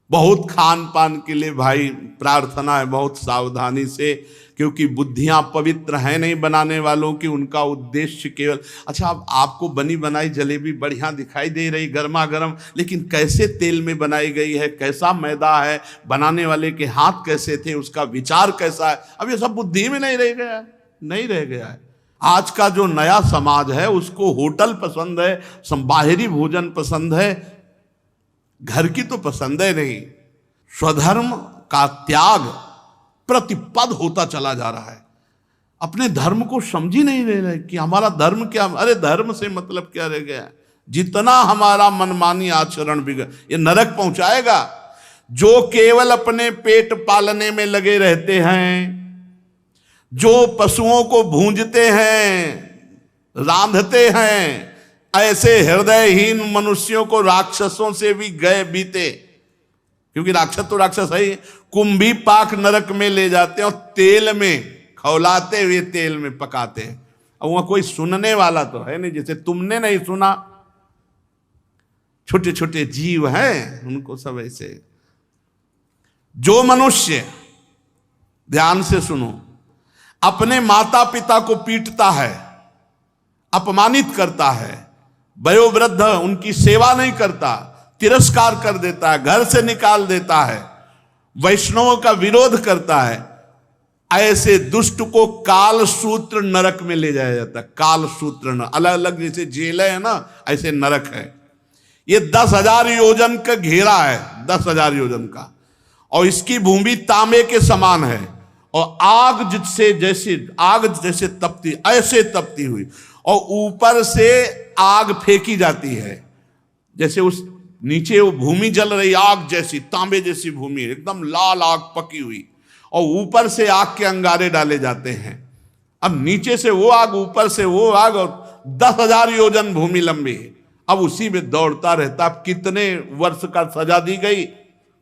बहुत खान पान के लिए भाई प्रार्थना है, बहुत सावधानी से, क्योंकि बुद्धियां पवित्र हैं नहीं बनाने वालों की। उनका उद्देश्य केवल, अच्छा अब आपको बनी बनाई जलेबी बढ़िया दिखाई दे रही, गर्मा गर्म, लेकिन कैसे तेल में बनाई गई है, कैसा मैदा है, बनाने वाले के हाथ कैसे थे, उसका विचार कैसा है, अब ये सब बुद्धि में नहीं रह गया, नहीं रह गया है। आज का जो नया समाज है उसको होटल पसंद है, बाहरी भोजन पसंद है, घर की तो पसंद है नहीं। स्वधर्म का त्याग प्रतिपद होता चला जा रहा है। अपने धर्म को समझ ही नहीं रहे कि हमारा धर्म क्या। अरे धर्म से मतलब क्या रह गया? जितना हमारा मनमानी आचरण बिगड़, ये नरक पहुंचाएगा। जो केवल अपने पेट पालने में लगे रहते हैं, जो पशुओं को भूंजते हैं, रांधते हैं, ऐसे हृदयहीन मनुष्यों को राक्षसों से भी गए बीते, क्योंकि राक्षस तो राक्षस है ही। कुंभी पाक नरक में ले जाते हैं और तेल में खौलाते हुए तेल में पकाते हैं। अब वहां कोई सुनने वाला तो है नहीं, जैसे तुमने नहीं सुना, छोटे छोटे जीव हैं उनको सब ऐसे। जो मनुष्य, ध्यान से सुनो, अपने माता पिता को पीटता है, अपमानित करता है, वयोवृद्ध उनकी सेवा नहीं करता, तिरस्कार कर देता है, घर से निकाल देता है, वैष्णवों का विरोध करता है, ऐसे दुष्ट को काल सूत्र नरक में ले जाया जाता है। काल सूत्र नरक, अलग अलग जैसे जेलें है ना, ऐसे नरक है। ये 10,000 योजन का घेरा है, 10,000 योजन का, और इसकी भूमि तांबे के समान है, और आग जैसे तपती, ऐसे तपती हुई, और ऊपर से आग फेंकी जाती है, जैसे उस नीचे वो भूमि जल रही, आग जैसी, तांबे जैसी भूमि, एकदम लाल आग पकी हुई, और ऊपर से आग के अंगारे डाले जाते हैं। अब नीचे से वो आग, ऊपर से वो आग, और 10,000 योजन भूमि लंबी है। अब उसी में दौड़ता रहता। अब कितने वर्ष का सजा दी गई?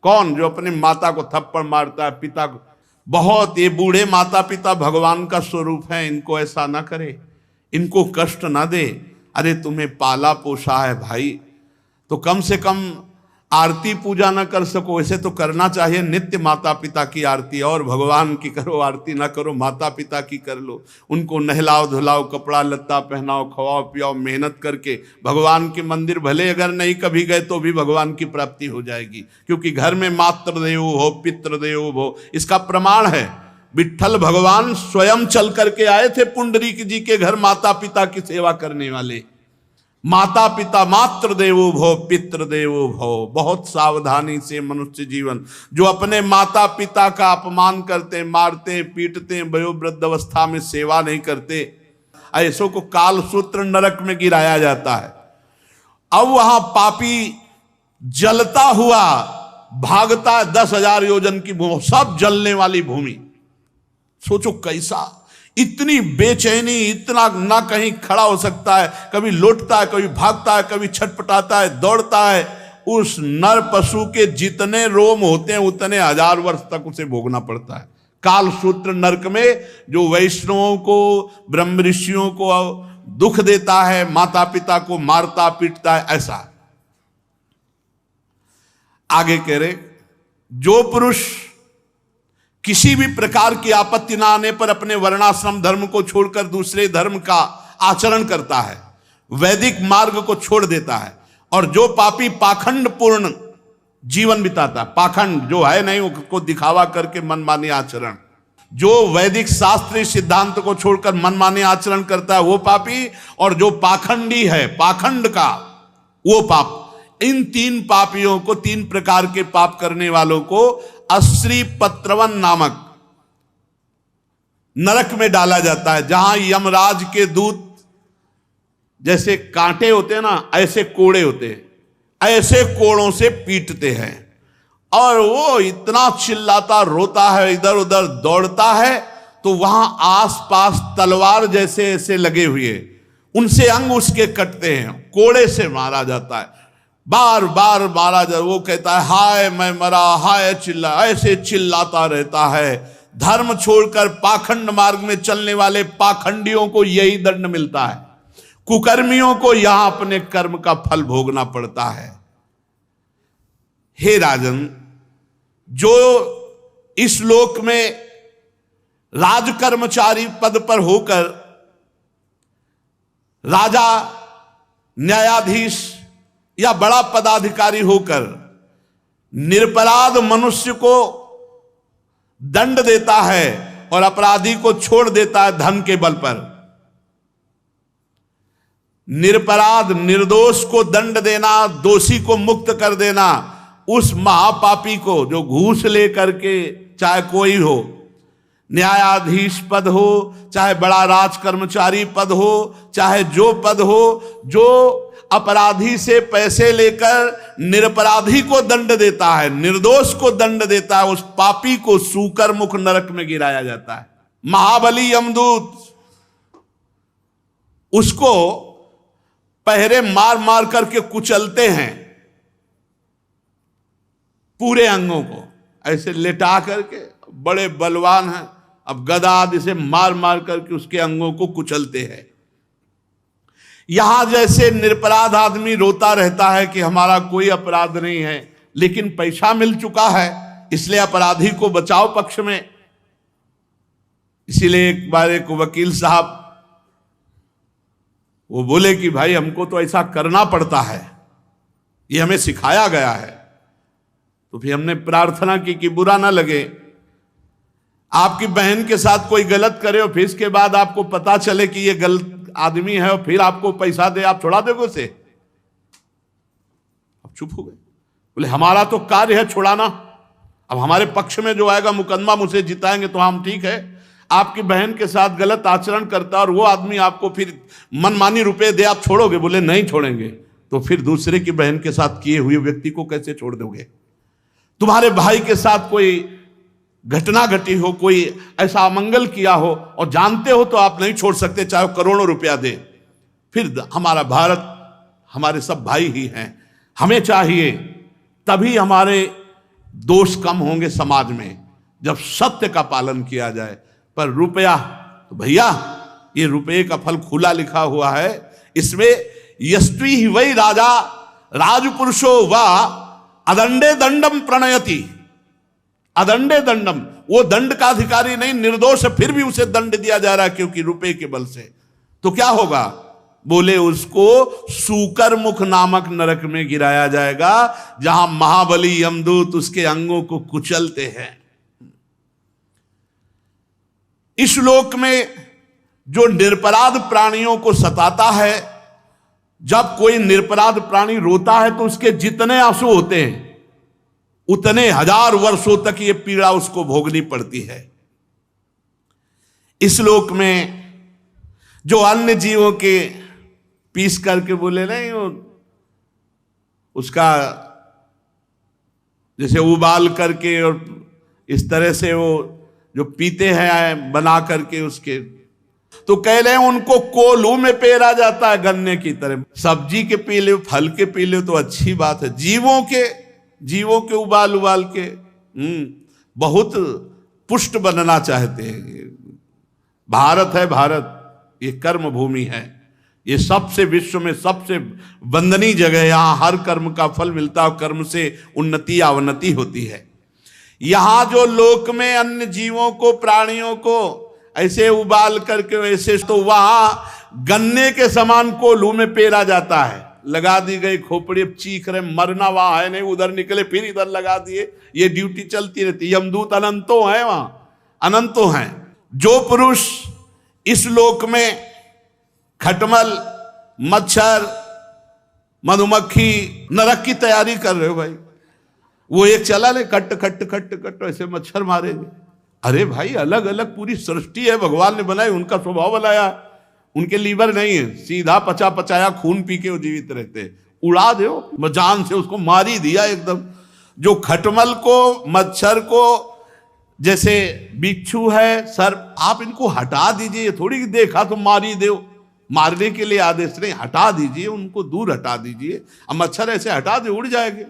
कौन? जो अपने माता को थप्पड़ मारता है, पिता को। बहुत ये बूढ़े माता पिता भगवान का स्वरूप है, इनको ऐसा ना करे, इनको कष्ट ना दे। अरे तुम्हें पाला पोसा है भाई, तो कम से कम आरती पूजा ना कर सको, ऐसे तो करना चाहिए। नित्य माता पिता की आरती, और भगवान की करो, आरती ना करो, माता पिता की कर लो। उनको नहलाओ धुलाओ, कपड़ा लत्ता पहनाओ, खवाओ पियाओ, मेहनत करके भगवान के मंदिर भले अगर नहीं कभी गए तो भी भगवान की प्राप्ति हो जाएगी। क्योंकि घर में मातृदेवो भव पितृदेवो भव, इसका प्रमाण है। विट्ठल भगवान स्वयं चल करके आए थे पुंडरीक जी के घर, माता पिता की सेवा करने वाले। माता पिता मातृदेवो भव पितृदेवो भव। बहुत सावधानी से मनुष्य जीवन, जो अपने माता पिता का अपमान करते, मारते, पीटते, वयोवृद्ध अवस्था में सेवा नहीं करते, ऐसों को काल सूत्र नरक में गिराया जाता है। अब वहां पापी जलता हुआ भागता है 10,000 योजन की भूमि, सब जलने वाली भूमि। सोचो कैसा, इतनी बेचैनी, इतना ना कहीं खड़ा हो सकता है, कभी लौटता है, कभी भागता है, कभी छटपटाता है, दौड़ता है। उस नर पशु के जितने रोम होते हैं उतने 1000 वर्ष तक उसे भोगना पड़ता है काल सूत्र नरक में, जो वैष्णवों को, ब्रह्म ऋषियों को दुख देता है, माता पिता को मारता पीटता है। ऐसा आगे कह रहे, जो पुरुष किसी भी प्रकार की आपत्ति ना आने पर अपने वर्णाश्रम धर्म को छोड़कर दूसरे धर्म का आचरण करता है, वैदिक मार्ग को छोड़ देता है, और जो पापी पाखंड पूर्ण जीवन बिताता, पाखंड जो है नहीं उसको दिखावा करके मनमानी आचरण, जो वैदिक शास्त्रीय सिद्धांत को छोड़कर मनमानी आचरण करता है वो पापी, और जो पाखंडी है, पाखंड का वो पाप। इन 3 पापियों को, 3 प्रकार के पाप करने वालों को अश्री पत्रवन नामक नरक में डाला जाता है, जहां यमराज के दूत जैसे कांटे होते हैं ना, ऐसे कोड़े होते हैं, ऐसे कोड़ों से पीटते हैं। और वो इतना चिल्लाता, रोता है, इधर उधर दौड़ता है, तो वहां आसपास तलवार जैसे ऐसे लगे हुए, उनसे अंग उसके कटते हैं, कोड़े से मारा जाता है, बार बार मारा जाता। वो कहता है हाय मैं मरा, हाय चिल्ला, ऐसे चिल्लाता रहता है। धर्म छोड़कर पाखंड मार्ग में चलने वाले पाखंडियों को यही दंड मिलता है, कुकर्मियों को यहां अपने कर्म का फल भोगना पड़ता है। हे राजन, जो इस लोक में राजकर्मचारी पद पर होकर राजा, न्यायाधीश या बड़ा पदाधिकारी होकर निरपराध मनुष्य को दंड देता है और अपराधी को छोड़ देता है धन के बल पर, निरपराध निर्दोष को दंड देना, दोषी को मुक्त कर देना, उस महापापी को जो घूस लेकर के, चाहे कोई हो, न्यायाधीश पद हो, चाहे बड़ा राजकर्मचारी पद हो, चाहे जो पद हो, जो अपराधी से पैसे लेकर निरपराधी को दंड देता है, निर्दोष को दंड देता है, उस पापी को सूकर मुख नरक में गिराया जाता है। महाबली यमदूत उसको पहरे मार मार करके कुचलते हैं, पूरे अंगों को ऐसे लेटा करके, बड़े बलवान हैं, अब गदा आदि से मार मार करके उसके अंगों को कुचलते हैं। यहां जैसे निरपराध आदमी रोता रहता है कि हमारा कोई अपराध नहीं है, लेकिन पैसा मिल चुका है इसलिए अपराधी को बचाव पक्ष में। इसीलिए एक बार एक वकील साहब वो बोले कि भाई हमको तो ऐसा करना पड़ता है, ये हमें सिखाया गया है। तो फिर हमने प्रार्थना की कि बुरा ना लगे, आपकी बहन के साथ कोई गलत करे और फिर इसके बाद आपको पता चले कि ये गलत आदमी है और फिर आपको पैसा दे, आप छोड़ा दोगे उसे? अब चुप हो गए। बोले हमारा तो कार्य है छुड़ाना, अब हमारे पक्ष में जो आएगा मुकदमा मुझसे जिताएंगे तो हम ठीक है। आपकी बहन के साथ गलत आचरण करता और वो आदमी आपको फिर मनमानी रुपए दे, आप छोड़ोगे? बोले नहीं छोड़ेंगे। तो फिर दूसरे की बहन के साथ किए हुए व्यक्ति को कैसे छोड़ दोगे? तुम्हारे भाई के साथ कोई घटना घटी हो, कोई ऐसा अमंगल किया हो और जानते हो तो आप नहीं छोड़ सकते, चाहे करोड़ों रुपया दे। फिर हमारा भारत, हमारे सब भाई ही हैं, हमें चाहिए तभी हमारे दोष कम होंगे समाज में, जब सत्य का पालन किया जाए। पर रुपया तो भैया, ये रुपये का फल खुला लिखा हुआ है, इसमें यस्वी ही वही राजा राजपुरुषो व अदंडे दंडम प्रणयति। अदंडे दंडम, वो दंड का अधिकारी नहीं, निर्दोष है, फिर भी उसे दंड दिया जा रहा है क्योंकि रुपए के बल से। तो क्या होगा? बोले उसको सूकर मुख नामक नरक में गिराया जाएगा, जहां महाबली यमदूत उसके अंगों को कुचलते हैं। इस लोक में जो निरपराध प्राणियों को सताता है, जब कोई निरपराध प्राणी रोता है तो उसके जितने आंसू होते हैं उतने हजार वर्षों तक ये पीड़ा उसको भोगनी पड़ती है। इस लोक में जो अन्य जीवों के पीस करके बोले नहीं, उसका जैसे उबाल करके और इस तरह से वो जो पीते हैं बना करके उसके, तो कह रहे हैं उनको कोल्हू में पेरा जाता है गन्ने की तरह। सब्जी के पी लो, फल के पी लो तो अच्छी बात है, जीवों के उबाल के बहुत पुष्ट बनना चाहते हैं। भारत है, भारत ये कर्म भूमि है, ये सबसे विश्व में सबसे वंदनीय जगह है। यहां हर कर्म का फल मिलता है, कर्म से उन्नति अवनति होती है। यहां जो लोक में अन्य जीवों को, प्राणियों को ऐसे उबाल करके वैसे, तो वहां गन्ने के समान कोल्हू में पेरा जाता है, लगा दी गई खोपड़ी, अब चीख रहे, मरना वहां है नहीं, उधर निकले फिर इधर लगा दिए, ये ड्यूटी चलती रहती। यमदूत अनंतों हैं, वहां अनंतों हैं। जो पुरुष इस लोक में खटमल, मच्छर, मधुमक्खी, नरक की तैयारी कर रहे हो भाई, वो एक चला ले कट कट कट कट ऐसे मच्छर मारेंगे। अरे भाई अलग अलग पूरी सृष्टि है, भगवान ने बनाई, उनका स्वभाव बनाया, उनके लीवर नहीं है, सीधा पचा पचाया खून पी के वो जीवित रहते। उड़ा दो जान से, उसको मार ही दिया एकदम। जो खटमल को, मच्छर को, जैसे बिच्छू है, सर्प, आप इनको हटा दीजिए, थोड़ी देखा तो मार ही दो, मारने के लिए आदेश नहीं, हटा दीजिए, उनको दूर हटा दीजिए। अब मच्छर ऐसे हटा दे उड़ जाएंगे।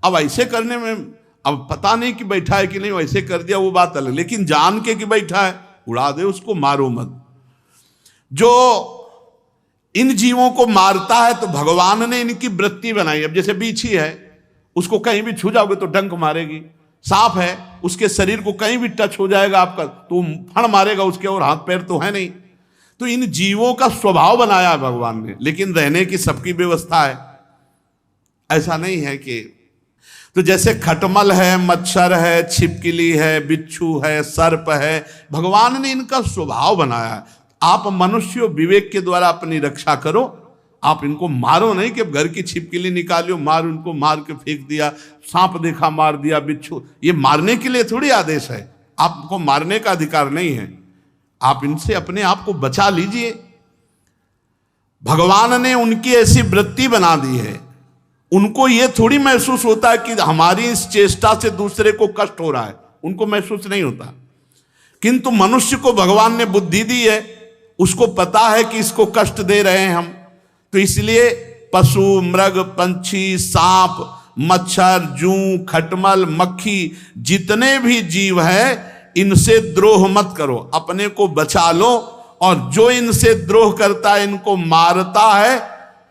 अब ऐसे करने में अब पता नहीं कि बैठा है कि नहीं, वैसे कर दिया वो बात अलग, लेकिन जान के कि बैठा है उड़ा दे, उसको मारो मत। जो इन जीवों को मारता है तो भगवान ने इनकी वृत्ति बनाई। अब जैसे बीछी है, उसको कहीं भी छू जाओगे तो डंक मारेगी। सांप है, उसके शरीर को कहीं भी टच हो जाएगा आपका तो फण मारेगा उसके, और हाथ पैर तो है नहीं। तो इन जीवों का स्वभाव बनाया है भगवान ने, लेकिन रहने की सबकी व्यवस्था है। ऐसा नहीं है कि, तो जैसे खटमल है, मच्छर है, छिपकली है, बिच्छू है, सर्प है, भगवान ने इनका स्वभाव बनाया है। आप मनुष्य विवेक के द्वारा अपनी रक्षा करो, आप इनको मारो नहीं कि घर की छिपकली निकालियो, मार, उनको मार के फेंक दिया, सांप देखा मार दिया, बिच्छू, ये मारने के लिए थोड़ी आदेश है, आपको मारने का अधिकार नहीं है। आप इनसे अपने आप को बचा लीजिए। भगवान ने उनकी ऐसी वृत्ति बना दी है, उनको ये थोड़ी महसूस होता है कि हमारी इस चेष्टा से दूसरे को कष्ट हो रहा है, उनको महसूस नहीं होता। किंतु मनुष्य को भगवान ने बुद्धि दी है, उसको पता है कि इसको कष्ट दे रहे हैं हम, तो इसलिए पशु, मृग, पंछी, सांप, मच्छर, जूं, खटमल, मक्खी, जितने भी जीव है इनसे द्रोह मत करो, अपने को बचा लो। और जो इनसे द्रोह करता है, इनको मारता है,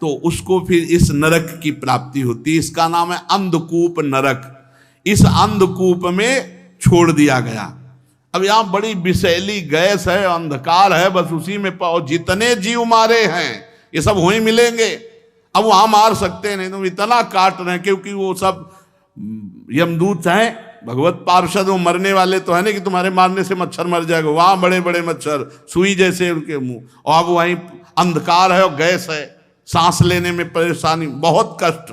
तो उसको फिर इस नरक की प्राप्ति होती है। इसका नाम है अंधकूप नरक। इस अंधकूप में छोड़ दिया गया। अब यहां बड़ी विषैली गैस है, अंधकार है, बस उसी में पाओ। जितने जीव मारे हैं ये सब वहीं मिलेंगे। अब वहां मार सकते नहीं, तो इतना काट रहे हैं, क्योंकि वो सब यमदूत हैं, भगवत पार्षद। वो मरने वाले तो है नहीं कि तुम्हारे मारने से मच्छर मर जाएगा। वहां बड़े बड़े मच्छर, सुई जैसे उनके मुंह, और अब वहीं अंधकार है और गैस है, सांस लेने में परेशानी, बहुत कष्ट।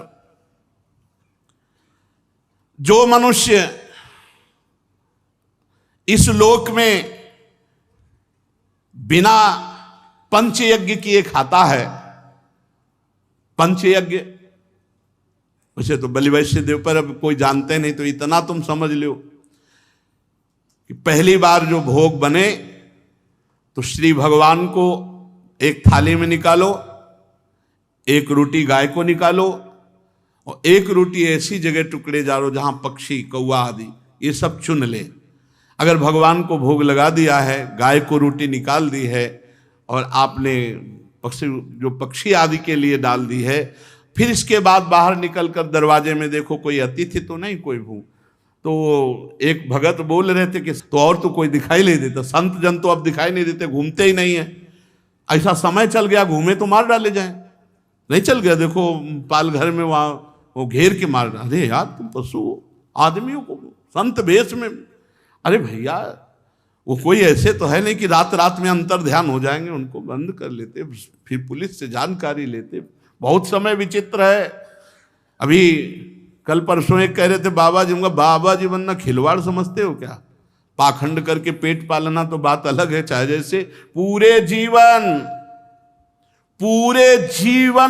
जो मनुष्य इस लोक में बिना पंचयज्ञ किए खाता है, पंचयज्ञ वैसे तो बलि वैश्य देव पर अब कोई जानते नहीं, तो इतना तुम समझ लो कि पहली बार जो भोग बने तो श्री भगवान को एक थाली में निकालो, एक रोटी गाय को निकालो, और एक रोटी ऐसी जगह टुकड़े डालो जहां पक्षी, कौवा आदि ये सब चुन ले। अगर भगवान को भोग लगा दिया है, गाय को रोटी निकाल दी है, और आपने पक्षी आदि के लिए डाल दी है, फिर इसके बाद बाहर निकलकर दरवाजे में देखो कोई अतिथि तो नहीं, कोई भू। तो एक भगत बोल रहे थे कि तो और तो कोई दिखाई नहीं देता, संत जन तो अब दिखाई नहीं देते, घूमते ही नहीं है। ऐसा समय चल गया, घूमे तो मार डाले जाए, नहीं चल गया। देखो पाल घर में वहां वो घेर के मार डाले। अरे यार तुम पशु आदमियों को संत वेश में, अरे भैया वो कोई ऐसे तो है नहीं कि रात रात में अंतर ध्यान हो जाएंगे, उनको बंद कर लेते, फिर पुलिस से जानकारी लेते। बहुत समय विचित्र है। अभी कल परसों एक कह रहे थे बाबा जी, बाबा जी बनना खिलवाड़ समझते हो क्या? पाखंड करके पेट पालना तो बात अलग है, चाहे जैसे पूरे जीवन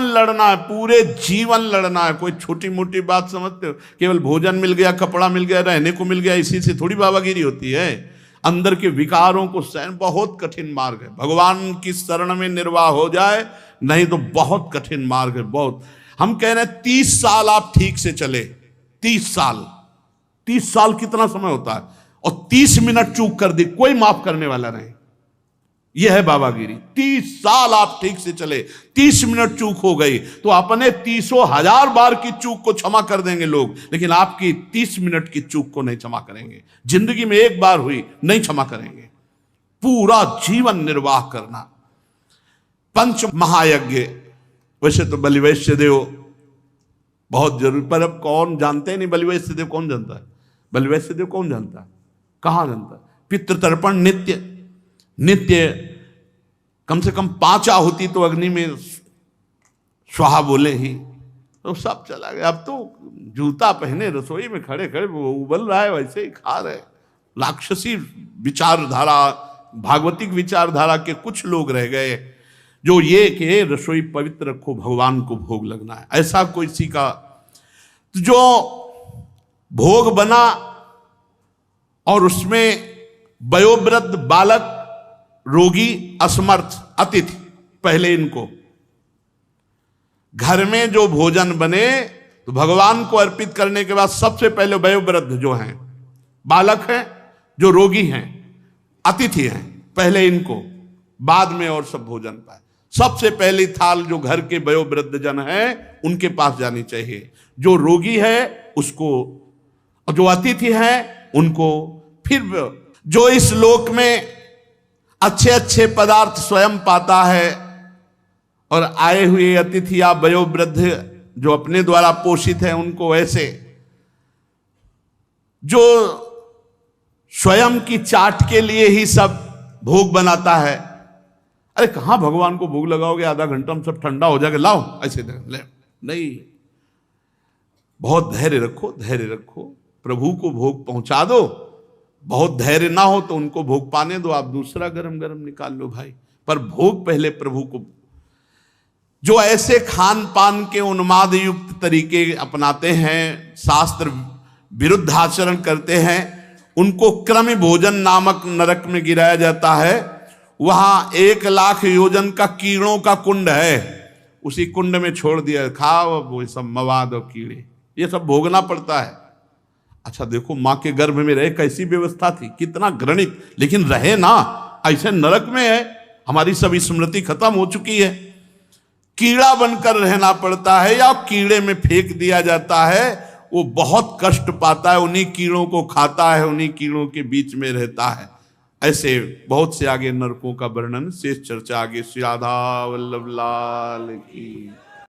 लड़ना है, पूरे जीवन लड़ना है। कोई छोटी मोटी बात समझते हो? केवल भोजन मिल गया, कपड़ा मिल गया, रहने को मिल गया, इसी से थोड़ी बाबागिरी होती है। अंदर के विकारों को सहन बहुत कठिन मार्ग है। भगवान की शरण में निर्वाह हो जाए, नहीं तो बहुत कठिन मार्ग है, बहुत। हम कह रहे हैं 30 साल आप ठीक से चले, 30 साल कितना समय होता है, और 30 मिनट चूक कर दी, कोई माफ करने वाला नहीं। यह है बाबागिरी। 30 साल आप ठीक से चले, 30 मिनट चूक हो गई तो अपने 30,000 बार की चूक को क्षमा कर देंगे लोग, लेकिन आपकी 30 मिनट की चूक को नहीं क्षमा करेंगे। जिंदगी में एक बार हुई, नहीं क्षमा करेंगे। पूरा जीवन निर्वाह करना। पंच महायज्ञ, वैसे तो बलि वैश्य देव बहुत जरूरी, पर अब कौन जानते ही नहीं बलि वैश्य देव। कौन जानता है बलि वैश्य देव? कौन जानता है? कहां जानता है? पितृतर्पण नित्य कम से कम 5 आहुति तो अग्नि में स्वाहा बोले ही, तो सब चला गया। अब तो जूता पहने रसोई में खड़े खड़े वो उबल रहा है, वैसे ही खा रहे। राक्षसी विचारधारा, भागवतिक विचारधारा के कुछ लोग रह गए जो ये कि रसोई पवित्र रखो, भगवान को भोग लगना है, ऐसा कोई सी का। तो जो भोग बना और उसमें वयोवृद्ध, बालक, रोगी, असमर्थ, अतिथि, पहले इनको घर में जो भोजन बने तो भगवान को अर्पित करने के बाद सबसे पहले वयोवृद्ध जो हैं, बालक हैं, जो रोगी हैं, अतिथि हैं, पहले इनको, बाद में और सब भोजन पाए। सबसे पहली थाल जो घर के वयोवृद्ध जन हैं उनके पास जानी चाहिए। जो रोगी है उसको, और जो अतिथि हैं उनको। फिर जो इस लोक में अच्छे अच्छे पदार्थ स्वयं पाता है, और आए हुए अतिथि या वयोवृद्ध जो अपने द्वारा पोषित है उनको ऐसे, जो स्वयं की चाट के लिए ही सब भोग बनाता है। अरे कहां भगवान को भोग लगाओगे, आधा घंटा में सब ठंडा हो जाएगा, लाओ ऐसे ले, नहीं। बहुत धैर्य रखो, प्रभु को भोग पहुंचा दो। बहुत धैर्य ना हो तो उनको भोग पाने दो, आप दूसरा गरम गरम निकाल लो भाई, पर भोग पहले प्रभु को। जो ऐसे खान पान के उन्माद युक्त तरीके अपनाते हैं, शास्त्र विरुद्ध आचरण करते हैं, उनको क्रम भोजन नामक नरक में गिराया जाता है। वहां 1,00,000 योजन का कीड़ों का कुंड है, उसी कुंड में छोड़ दिया, खाओ वो सब मवाद और कीड़े। ये सब भोगना पड़ता है। अच्छा देखो, माँ के गर्भ में रहे कैसी व्यवस्था थी, कितना घृणित, लेकिन रहे ना, ऐसे नरक में है। हमारी सभी स्मृति खत्म हो चुकी है। कीड़ा बनकर रहना पड़ता है या कीड़े में फेंक दिया जाता है, वो बहुत कष्ट पाता है, उन्हीं कीड़ों को खाता है, उन्हीं कीड़ों के बीच में रहता है। ऐसे बहुत से आगे नरकों का वर्णन, शेष चर्चा आगे। श्री राधा वल्लभ लाल की।